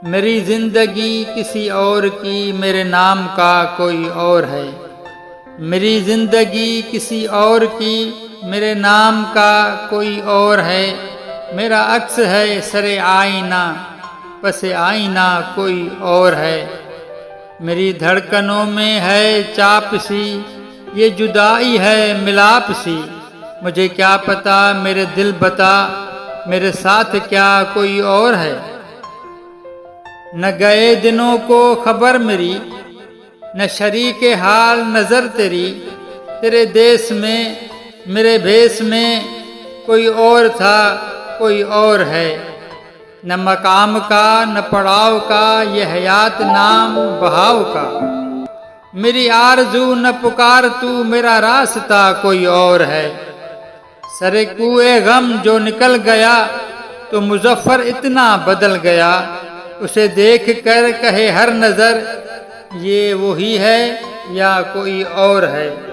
मेरी जिंदगी किसी और की, मेरे नाम का कोई और है। मेरी जिंदगी किसी और की, मेरे नाम का कोई और है। मेरा अक्स है सरे आईना, पसे आईना कोई और है। मेरी धड़कनों में है चाप सी, ये जुदाई है मिलाप सी। मुझे क्या पता मेरे दिल बता, मेरे साथ क्या कोई और है। न गए दिनों को खबर मेरी, न शरीके हाल नजर तेरी। तेरे देश में मेरे भेष में कोई और था कोई और है। न मकाम का न पड़ाव का, ये हयात नाम बहाव का। मेरी आरज़ू न पुकार तू, मेरा रास्ता कोई और है। सरे कुए गम जो निकल गया, तो मुजफ्फर इतना बदल गया। उसे देख कर कहे हर नजर, ये वही है या कोई और है।